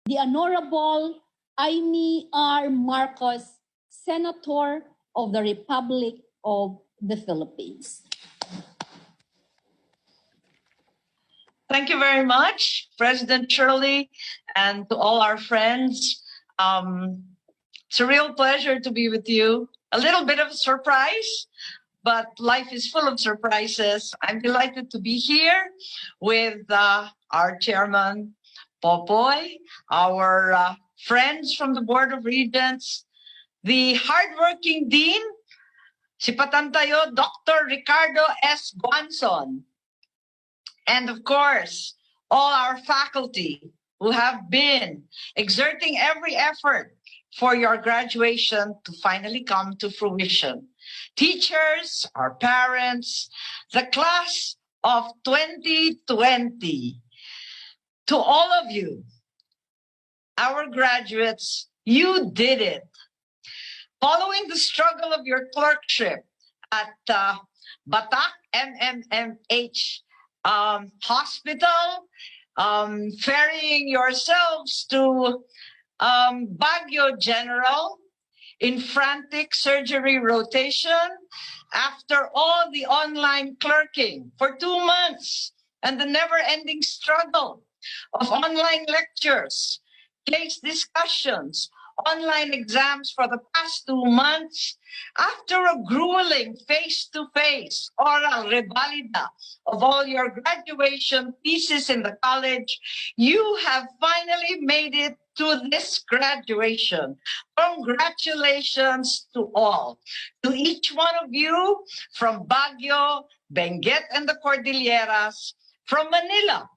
the Honorable Imee Marcos, Senator of the Republic of the Philippines. Thank you very much, President Shirley, and to all our friends. It's a real pleasure to be with you. A little bit of a surprise, but life is full of surprises. I'm delighted to be here with our chairman, Popoy, our friends from the Board of Regents, the hardworking dean, si Patantayo, Dr. Ricardo S. Guanzon, and of course, all our faculty who have been exerting every effort for your graduation to finally come to fruition. Teachers, our parents, the class of 2020, to all of you, our graduates, you did it. Following the struggle of your clerkship at Batak MMMH Hospital, ferrying yourselves to Baguio General in frantic surgery rotation, after all the online clerking for 2 months and the never-ending struggle of online lectures, case discussions, online exams for the past 2 months, after a grueling face-to-face oral revalida of all your graduation thesis in the college, you have finally made it to this graduation. Congratulations to all. To each one of you from Baguio, Benguet and the Cordilleras, from Manila,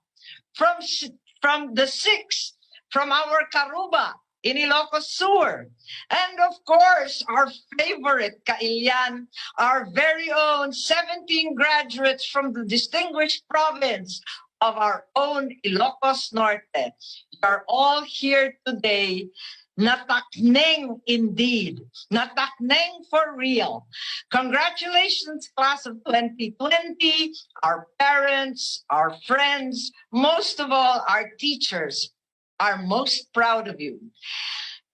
from the six, from our Caruba, in Ilocos Sur, and of course, our favorite Kailian, our very own 17 graduates from the distinguished province of our own Ilocos Norte. You are all here today. Natakneng indeed. Natakneng for real. Congratulations, class of 2020, our parents, our friends, most of all, our teachers are most proud of you.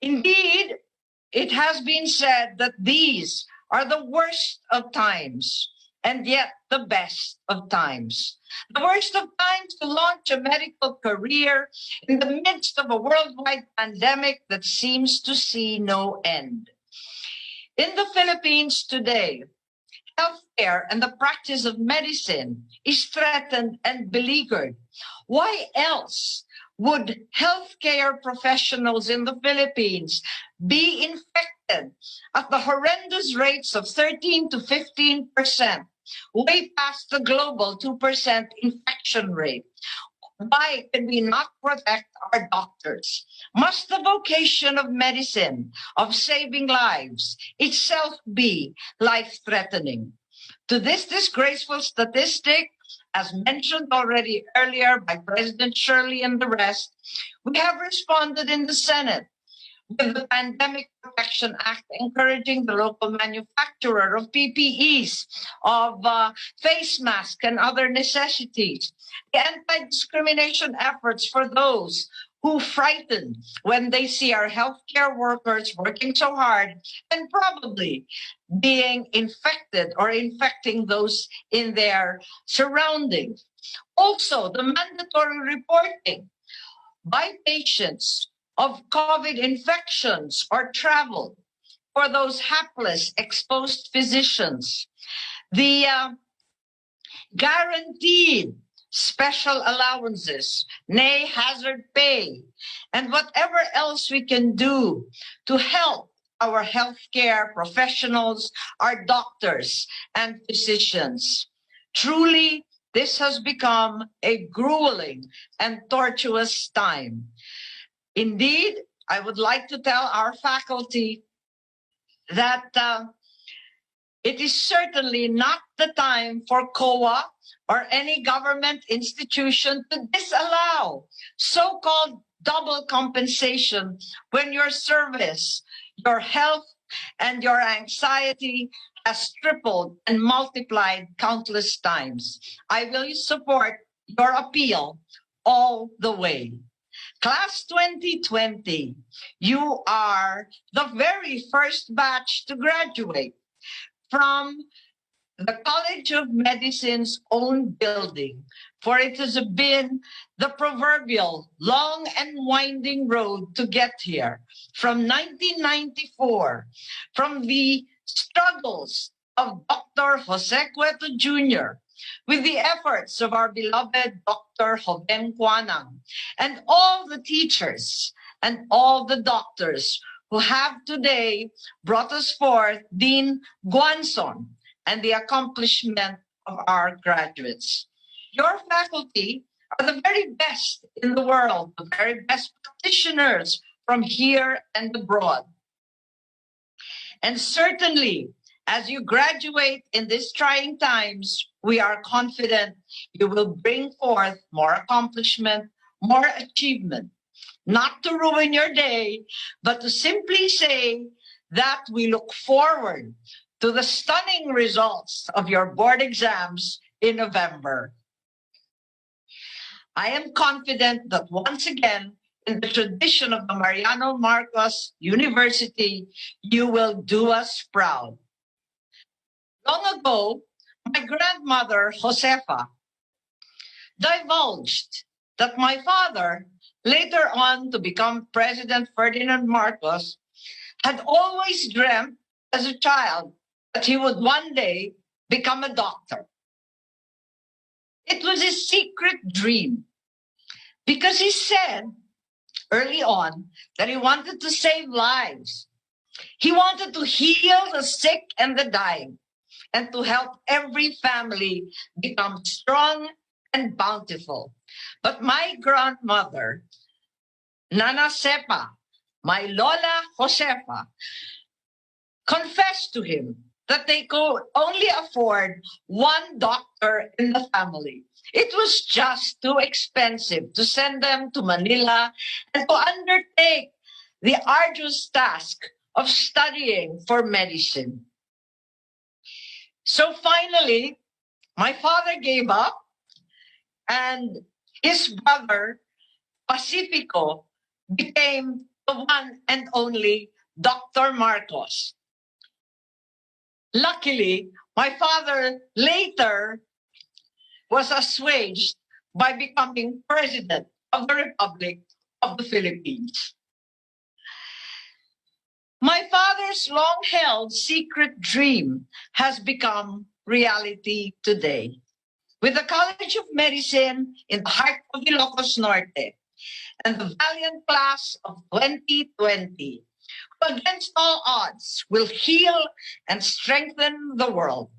Indeed, it has been said that these are the worst of times and yet the best of times. The worst of times to launch a medical career in the midst of a worldwide pandemic that seems to see no end. In the Philippines today, healthcare and the practice of medicine is threatened and beleaguered. Why else would healthcare professionals in the Philippines be infected at the horrendous rates of 13 to 15%, way past the global 2% infection rate? Why can we not protect our doctors? Must the vocation of medicine, of saving lives, itself be life-threatening? To this disgraceful statistic, as mentioned already earlier by President Shirley and the rest, we have responded in the Senate with the Pandemic Protection Act encouraging the local manufacturer of PPEs, of face masks and other necessities, the anti-discrimination efforts for those who frighten when they see our healthcare workers working so hard and probably being infected or infecting those in their surroundings. Also, the mandatory reporting by patients of COVID infections or travel for those hapless exposed physicians. The guaranteed special allowances, nay, hazard pay, and whatever else we can do to help our healthcare professionals, our doctors and physicians. Truly, this has become a grueling and tortuous time. Indeed, I would like to tell our faculty that it is certainly not the time for COA or any government institution to disallow so-called double compensation when your service, your health, and your anxiety has tripled and multiplied countless times. I will support your appeal all the way. Class 2020, you are the very first batch to graduate from the College of Medicine's own building, for it has been the proverbial long and winding road to get here. From 1994, from the struggles of Dr. Jose Cueto Jr., with the efforts of our beloved Dr. Joven Quanang, and all the teachers and all the doctors who have today brought us forth Dean Guanzon, and the accomplishment of our graduates. Your faculty are the very best in the world, the very best practitioners from here and abroad. And certainly, as you graduate in these trying times, we are confident you will bring forth more accomplishment, more achievement, not to ruin your day, but to simply say that we look forward to the stunning results of your board exams in November. I am confident that once again, in the tradition of the Mariano Marcos University, you will do us proud. Long ago, my grandmother, Josefa, divulged that my father, later on to become President Ferdinand Marcos, had always dreamt as a child that he would one day become a doctor. It was his secret dream because he said early on that he wanted to save lives. He wanted to heal the sick and the dying and to help every family become strong and bountiful. But my grandmother, Nana Sepa, my Lola Josefa, confessed to him that they could only afford one doctor in the family. It was just too expensive to send them to Manila and to undertake the arduous task of studying for medicine. So finally, my father gave up, and his brother, Pacifico, became the one and only Dr. Marcos. Luckily, my father later was assuaged by becoming President of the Republic of the Philippines. My father's long-held secret dream has become reality today. With the College of Medicine in the heart of Ilocos Norte and the valiant class of 2020, who against all odds will heal and strengthen the world.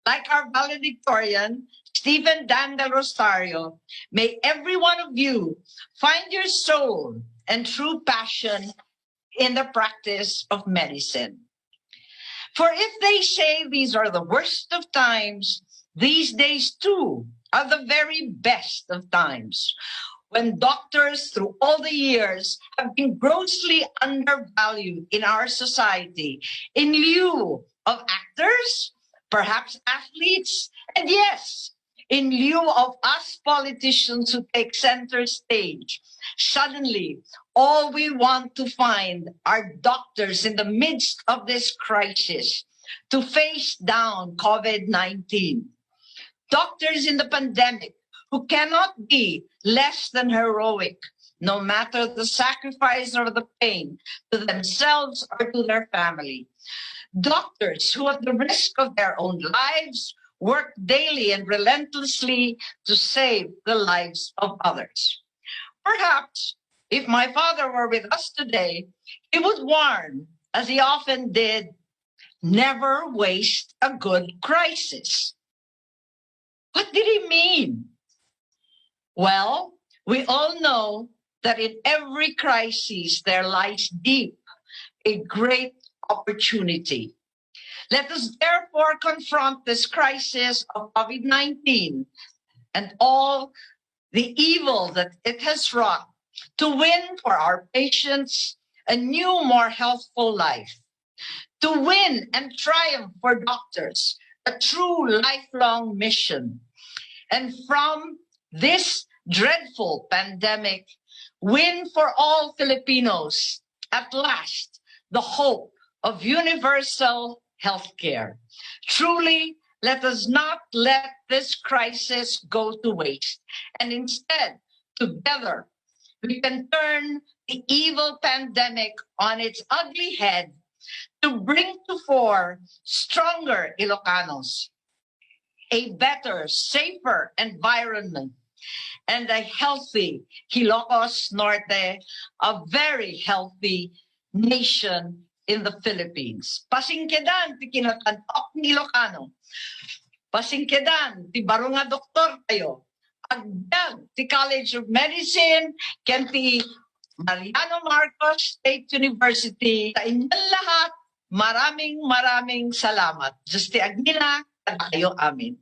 Like our valedictorian, Stephen Dan Del Rosario, may every one of you find your soul and true passion in the practice of medicine. For if they say these are the worst of times, these days too are the very best of times, when doctors through all the years have been grossly undervalued in our society in lieu of actors, perhaps athletes, and yes, in lieu of us politicians who take center stage. Suddenly, all we want to find are doctors in the midst of this crisis to face down COVID-19. Doctors in the pandemic who cannot be less than heroic, no matter the sacrifice or the pain to themselves or to their family. Doctors who, at the risk of their own lives, work daily and relentlessly to save the lives of others. Perhaps, if my father were with us today, he would warn, as he often did, never waste a good crisis. What did he mean? Well, we all know that in every crisis there lies deep a great opportunity. Let us therefore confront this crisis of COVID-19 and all the evil that it has wrought to win for our patients a new, more healthful life, to win and triumph for doctors, a true lifelong mission. And from this dreadful pandemic win for all Filipinos at last the hope of universal health care. Truly, let us not let this crisis go to waste, and instead, together, we can turn the evil pandemic on its ugly head to bring to fore stronger Ilocanos, a better, safer environment, and a healthy Ilocos Norte, a very healthy nation in the Philippines. Pasingkedan ti kinatantok ni Ilocano. Pasingkedan ti baro nga doktor tayo. Agdag ti College of Medicine, ken ti Mariano Marcos State University. Sa inyong lahat, maraming salamat. Just ti agnila, tayo amin.